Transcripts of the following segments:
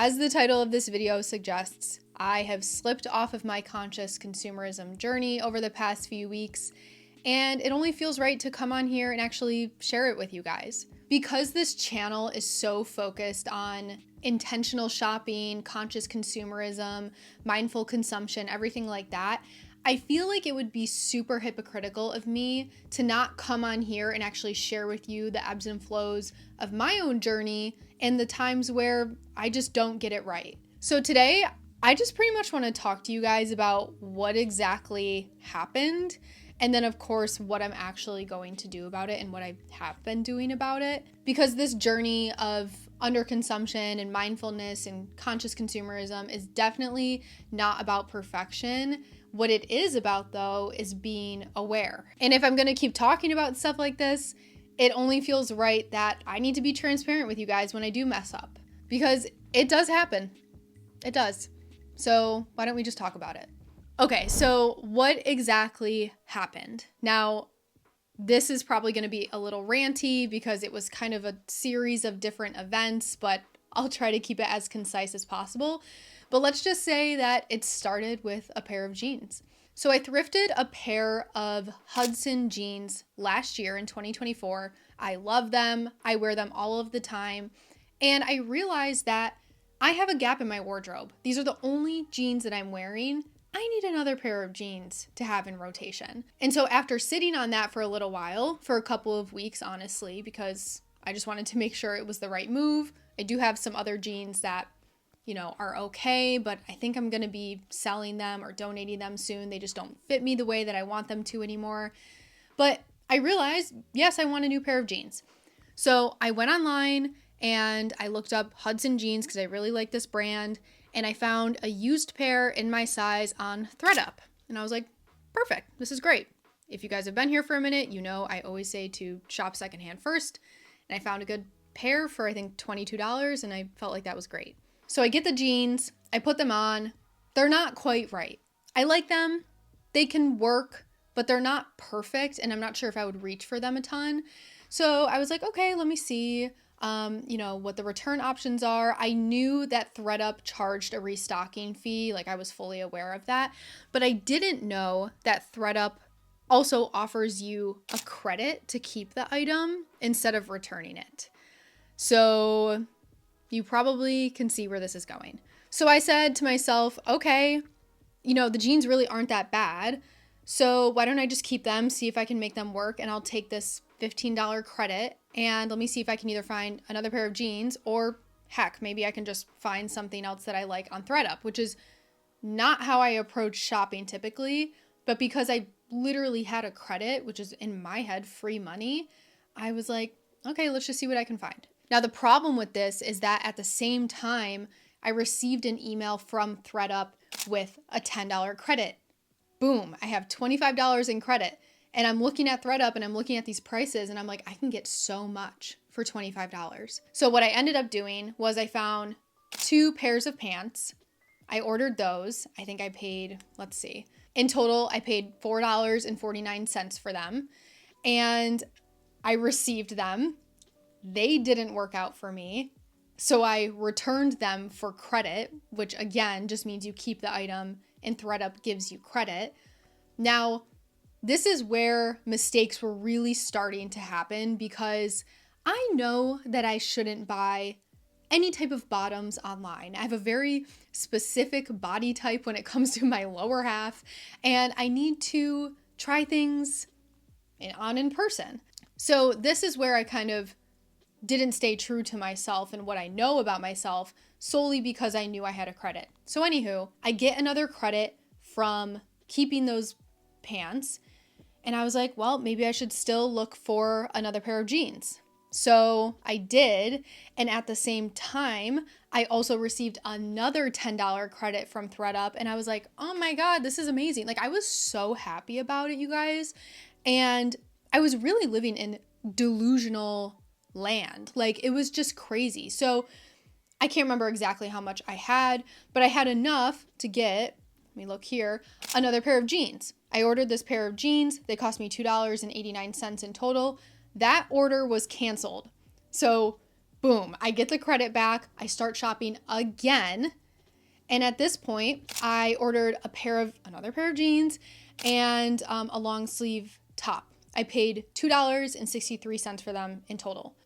As the title of this video suggests, I have slipped off of my conscious consumerism journey over the past few weeks, and it only feels right to come on here and actually share it with you guys. Because this channel is so focused on intentional shopping, conscious consumerism, mindful consumption, everything like that, I feel like it would be super hypocritical of me to not come on here and actually share with you the ebbs and flows of my own journey and the times where I just don't get it right. So today, I just pretty much want to talk to you guys about what exactly happened, and then of course what I'm actually going to do about it and what I have been doing about it. Because this journey of underconsumption and mindfulness and conscious consumerism is definitely not about perfection. What it is about, though, is being aware. And if I'm going to keep talking about stuff like this, it only feels right that I need to be transparent with you guys when I do mess up. Because it does happen. It does. So why don't we just talk about it? Okay, so what exactly happened? Now, this is probably going to be a little ranty because it was kind of a series of different events, but I'll try to keep it as concise as possible. But let's just say that it started with a pair of jeans. So I thrifted a pair of Hudson jeans last year in 2024. I love them. I wear them all of the time. And I realized that I have a gap in my wardrobe. These are the only jeans that I'm wearing. I need another pair of jeans to have in rotation. And so after sitting on that for a little while, for a couple of weeks, honestly, because I just wanted to make sure it was the right move. I do have some other jeans that, are okay, but I think I'm going to be selling them or donating them soon. They just don't fit me the way that I want them to anymore. But I realized, yes, I want a new pair of jeans. So I went online and I looked up Hudson jeans because I really like this brand. And I found a used pair in my size on ThredUp. And I was like, perfect, this is great. If you guys have been here for a minute, I always say to shop secondhand first. And I found a good pair for, I think, $22, and I felt like that was great. So I get the jeans, I put them on. They're not quite right. I like them. They can work, but they're not perfect, and I'm not sure if I would reach for them a ton. So I was like, okay, let me see. What the return options are. I knew that ThredUp charged a restocking fee. Like, I was fully aware of that, but I didn't know that ThredUp also offers you a credit to keep the item instead of returning it. So you probably can see where this is going. So I said to myself, okay, the jeans really aren't that bad. So why don't I just keep them, see if I can make them work, and I'll take this $15 credit and let me see if I can either find another pair of jeans or heck, maybe I can just find something else that I like on ThredUp, which is not how I approach shopping typically, but because I literally had a credit, which is in my head free money, I was like, okay, let's just see what I can find. Now, the problem with this is that at the same time, I received an email from ThredUp with a $10 credit. Boom, I have $25 in credit. And I'm looking at ThredUp and I'm looking at these prices and I'm like, I can get so much for $25. So what I ended up doing was I found 2 pairs of pants. I ordered those. I think I paid, in total, I paid $4.49 for them. And I received them. They didn't work out for me. So I returned them for credit, which again, just means you keep the item and ThredUp gives you credit. Now, this is where mistakes were really starting to happen because I know that I shouldn't buy any type of bottoms online. I have a very specific body type when it comes to my lower half, and I need to try things in person. So this is where I kind of didn't stay true to myself and what I know about myself solely because I knew I had a credit. So anywho, I get another credit from keeping those pants. And I was like, well, maybe I should still look for another pair of jeans. So I did. And at the same time, I also received another $10 credit from ThredUp. And I was like, oh my God, this is amazing. Like, I was so happy about it, you guys. And I was really living in delusional land. Like, it was just crazy. So I can't remember exactly how much I had, but I had enough to get, let me look here, another pair of jeans. I ordered this pair of jeans. They cost me $2.89 in total. That order was canceled. So Boom, I get the credit back. I start shopping again. And at this point, I ordered another pair of jeans and a long sleeve top. I paid $2.63 for them in total.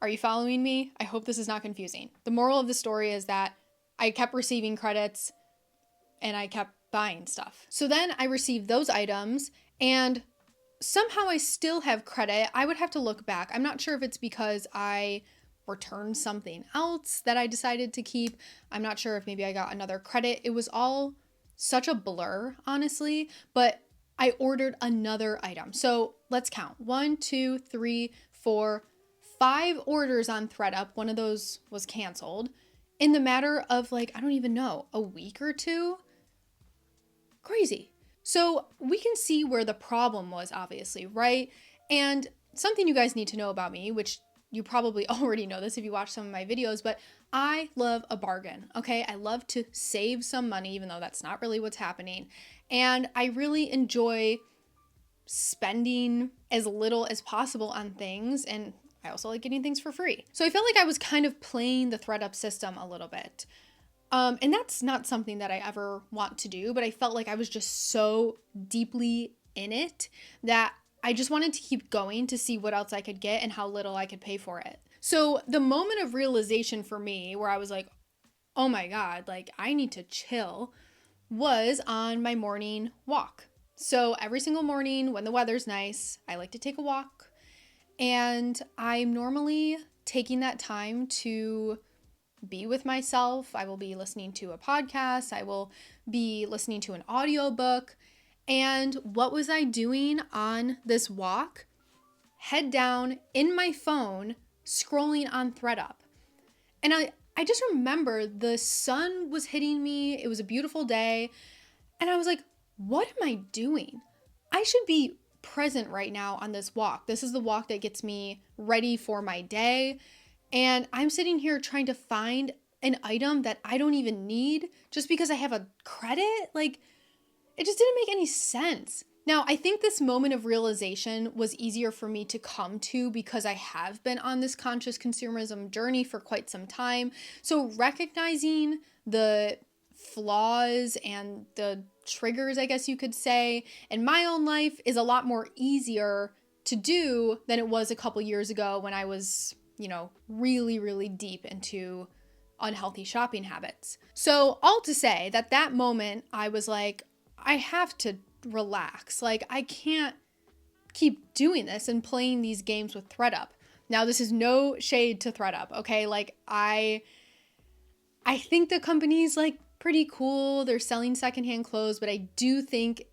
Are you following me? I hope this is not confusing. The moral of the story is that I kept receiving credits and I kept buying stuff. So then I received those items and somehow I still have credit. I would have to look back. I'm not sure if it's because I returned something else that I decided to keep. I'm not sure if maybe I got another credit. It was all such a blur, honestly, but I ordered another item. So let's count. 1, 2, 3, 4, 5 orders on ThredUp. One of those was canceled in the matter of like, I don't even know, a week or two. Crazy. So we can see where the problem was, obviously, right? And something you guys need to know about me, which you probably already know this if you watch some of my videos, but I love a bargain, okay? I love to save some money, even though that's not really what's happening. And I really enjoy spending as little as possible on things, and I also like getting things for free. So I felt like I was kind of playing the ThredUp system a little bit. And that's not something that I ever want to do, but I felt like I was just so deeply in it that I just wanted to keep going to see what else I could get and how little I could pay for it. So the moment of realization for me where I was like, oh my God, like I need to chill, was on my morning walk. So every single morning when the weather's nice, I like to take a walk, and I'm normally taking that time to be with myself. I will be listening to a podcast. I will be listening to an audiobook. And what was I doing on this walk? Head down in my phone, scrolling on ThredUp. And I just remember the sun was hitting me. It was a beautiful day. And I was like, what am I doing? I should be present right now on this walk. This is the walk that gets me ready for my day. And I'm sitting here trying to find an item that I don't even need just because I have a credit. Like, it just didn't make any sense. Now, I think this moment of realization was easier for me to come to because I have been on this conscious consumerism journey for quite some time. So recognizing the flaws and the triggers, I guess you could say, in my own life is a lot more easier to do than it was a couple years ago when I was, really, really deep into unhealthy shopping habits. So all to say that moment, I was like, I have to relax. Like, I can't keep doing this and playing these games with ThredUp. Now, this is no shade to ThredUp, okay? Like, I think the company's like pretty cool. They're selling secondhand clothes, but I do think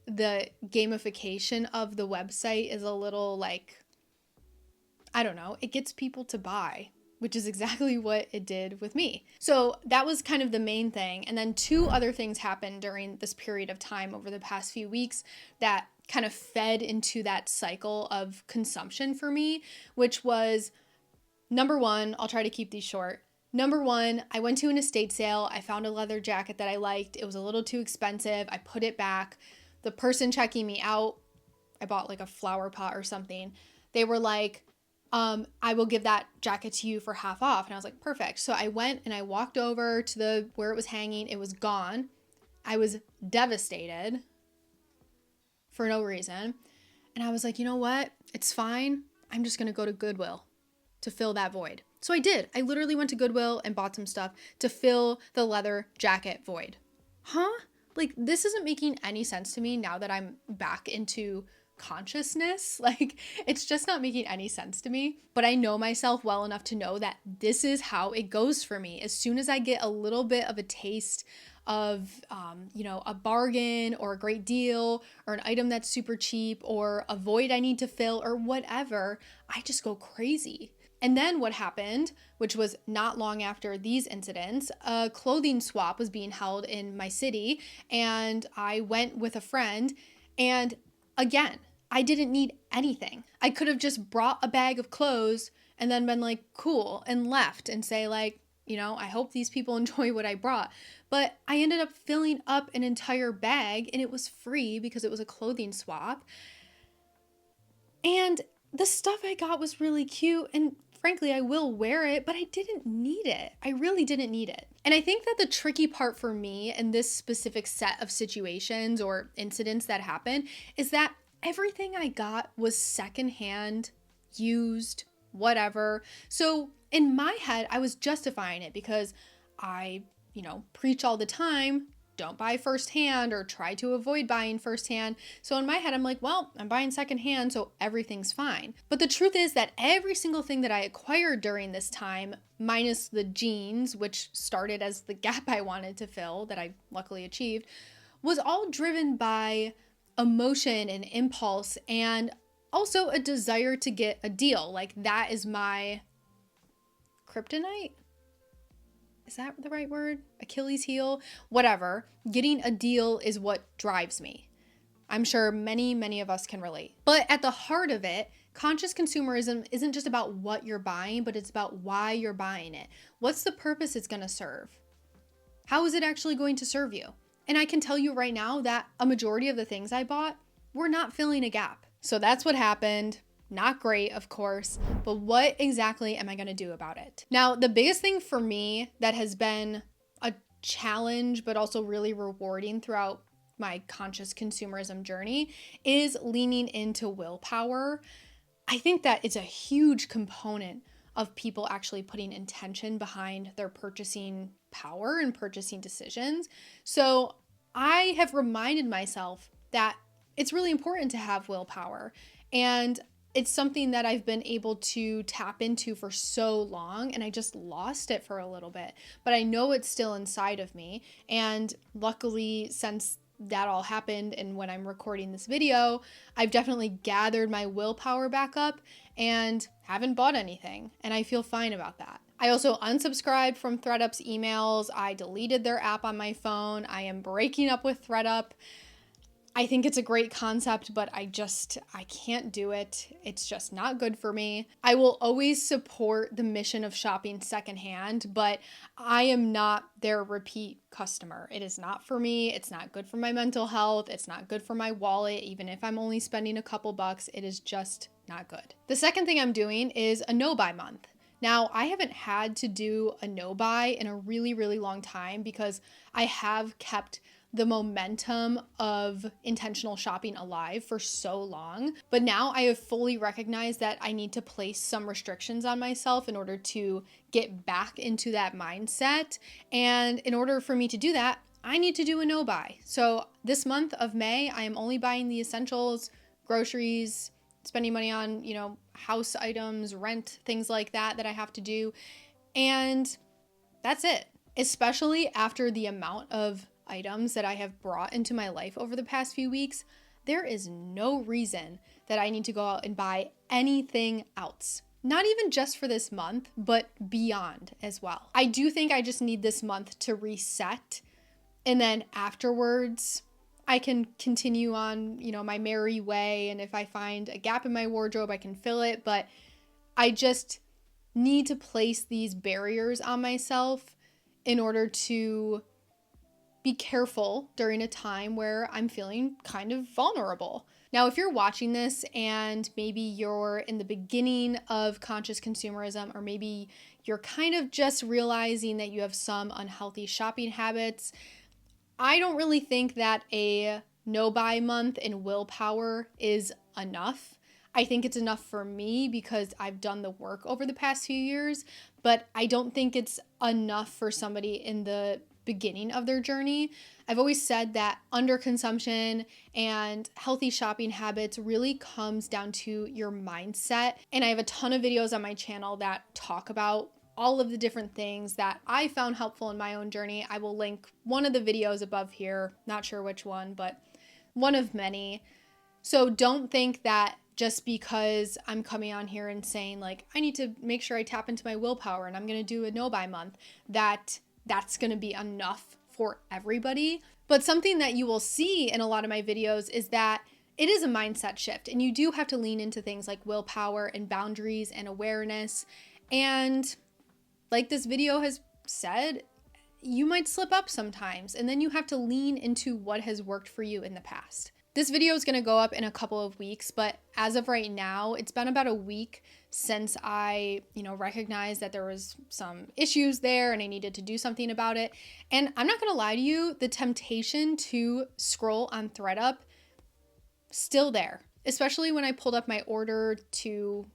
the gamification of the website is a little like, I don't know, it gets people to buy, which is exactly what it did with me. So that was kind of the main thing. And then 2 other things happened during this period of time over the past few weeks that kind of fed into that cycle of consumption for me, which was, number 1, I'll try to keep these short. Number 1, I went to an estate sale. I found a leather jacket that I liked. It was a little too expensive. I put it back. The person checking me out, I bought like a flower pot or something. They were like, I will give that jacket to you for half off. And I was like, perfect. So I went and I walked over to where it was hanging. It was gone. I was devastated for no reason. And I was like, you know what? It's fine. I'm just going to go to Goodwill to fill that void. So I did. I literally went to Goodwill and bought some stuff to fill the leather jacket void. Huh? Like, this isn't making any sense to me now that I'm back into consciousness. Like, it's just not making any sense to me. But I know myself well enough to know that this is how it goes for me. As soon as I get a little bit of a taste of, a bargain or a great deal or an item that's super cheap or a void I need to fill or whatever, I just go crazy. And then what happened, which was not long after these incidents, a clothing swap was being held in my city, and I went with a friend, and again, I didn't need anything. I could have just brought a bag of clothes and then been like, cool, and left and say like, I hope these people enjoy what I brought. But I ended up filling up an entire bag, and it was free because it was a clothing swap. And the stuff I got was really cute, and frankly, I will wear it, but I didn't need it. I really didn't need it. And I think that the tricky part for me in this specific set of situations or incidents that happened is that everything I got was secondhand, used, whatever. So in my head, I was justifying it because I, preach all the time, don't buy firsthand or try to avoid buying firsthand. So in my head, I'm like, well, I'm buying secondhand, so everything's fine. But the truth is that every single thing that I acquired during this time, minus the jeans, which started as the gap I wanted to fill that I luckily achieved, was all driven by emotion and impulse and also a desire to get a deal. Like that is my kryptonite. Is that the right word? Achilles heel? Whatever. Getting a deal is what drives me. I'm sure many of us can relate. But at the heart of it, conscious consumerism isn't just about what you're buying, but it's about why you're buying it. What's the purpose it's going to serve? How is it actually going to serve you? And I can tell you right now that a majority of the things I bought were not filling a gap. So that's what happened. Not great, of course, but what exactly am I going to do about it? Now, the biggest thing for me that has been a challenge, but also really rewarding throughout my conscious consumerism journey is leaning into willpower. I think that it's a huge component of people actually putting intention behind their purchasing power and purchasing decisions. So I have reminded myself that it's really important to have willpower, and it's something that I've been able to tap into for so long, and I just lost it for a little bit. But I know it's still inside of me. And luckily, since that all happened and when I'm recording this video, I've definitely gathered my willpower back up and haven't bought anything. And I feel fine about that. I also unsubscribed from ThredUp's emails. I deleted their app on my phone. I am breaking up with ThredUp. I think it's a great concept, but I can't do it. It's just not good for me. I will always support the mission of shopping secondhand, but I am not their repeat customer. It is not for me. It's not good for my mental health. It's not good for my wallet. Even if I'm only spending a couple bucks, it is just not good. The second thing I'm doing is a no-buy month. Now, I haven't had to do a no-buy in a really long time because I have kept the momentum of intentional shopping alive for so long. But now I have fully recognized that I need to place some restrictions on myself in order to get back into that mindset. And in order for me to do that, I need to do a no buy. So this month of May, I am only buying the essentials, groceries, spending money on, house items, rent, things like that I have to do. And that's it. Especially after the amount of items that I have brought into my life over the past few weeks, there is no reason that I need to go out and buy anything else. Not even just for this month, but beyond as well. I do think I just need this month to reset, and then afterwards I can continue on, my merry way, and if I find a gap in my wardrobe, I can fill it, but I just need to place these barriers on myself in order to be careful during a time where I'm feeling kind of vulnerable. Now, if you're watching this and maybe you're in the beginning of conscious consumerism, or maybe you're kind of just realizing that you have some unhealthy shopping habits, I don't really think that a no-buy month in willpower is enough. I think it's enough for me because I've done the work over the past few years, but I don't think it's enough for somebody in the beginning of their journey. I've always said that underconsumption and healthy shopping habits really comes down to your mindset. And I have a ton of videos on my channel that talk about all of the different things that I found helpful in my own journey. I will link one of the videos above here, not sure which one, but one of many. So don't think that just because I'm coming on here and saying like, I need to make sure I tap into my willpower and I'm going to do a no-buy month, that's going to be enough for everybody. But something that you will see in a lot of my videos is that it is a mindset shift, and you do have to lean into things like willpower and boundaries and awareness. And like this video has said, you might slip up sometimes, and then you have to lean into what has worked for you in the past. This video is going to go up in a couple of weeks, but as of right now, it's been about a week since I, recognized that there was some issues there and I needed to do something about it. And I'm not going to lie to you, the temptation to scroll on ThreadUp still there, especially when I pulled up my order to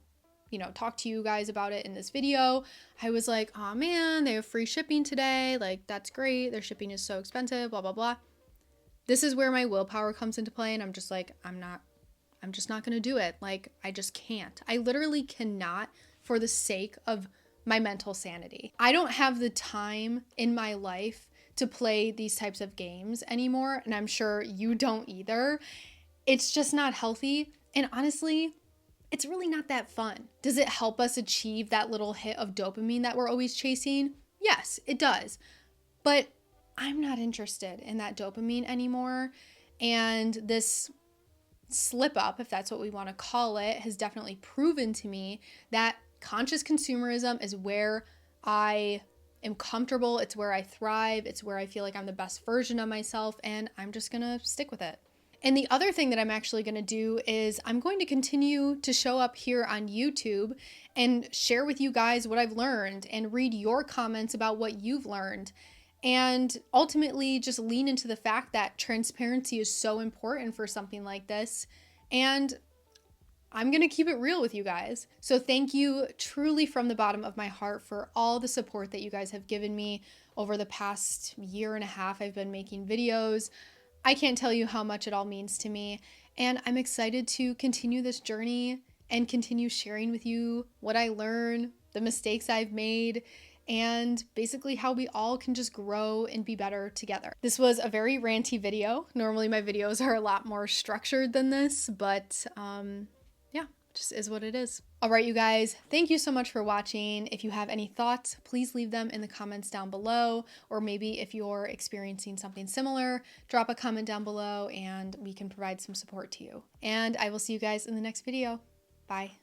talk to you guys about it in this video. I was like, oh man, they have free shipping today. Like, that's great. Their shipping is so expensive, blah, blah, blah. This is where my willpower comes into play. And I'm just like, I'm just not going to do it. Like, I just can't. I literally cannot for the sake of my mental sanity. I don't have the time in my life to play these types of games anymore. And I'm sure you don't either. It's just not healthy. And honestly, it's really not that fun. Does it help us achieve that little hit of dopamine that we're always chasing? Yes, it does. But I'm not interested in that dopamine anymore. And this slip up, if that's what we want to call it, has definitely proven to me that conscious consumerism is where I am comfortable. It's where I thrive. It's where I feel like I'm the best version of myself. And I'm just going to stick with it. And the other thing that I'm actually going to do is I'm going to continue to show up here on YouTube and share with you guys what I've learned and read your comments about what you've learned. And ultimately just lean into the fact that transparency is so important for something like this. And I'm going to keep it real with you guys. So thank you truly from the bottom of my heart for all the support that you guys have given me over the past year and a half I've been making videos. I can't tell you how much it all means to me, and I'm excited to continue this journey and continue sharing with you what I learn, the mistakes I've made, and basically how we all can just grow and be better together. This was a very ranty video. Normally my videos are a lot more structured than this, but yeah, just is what it is. All right, you guys, thank you so much for watching. If you have any thoughts, please leave them in the comments down below, or maybe if you're experiencing something similar, drop a comment down below and we can provide some support to you. And I will see you guys in the next video. Bye.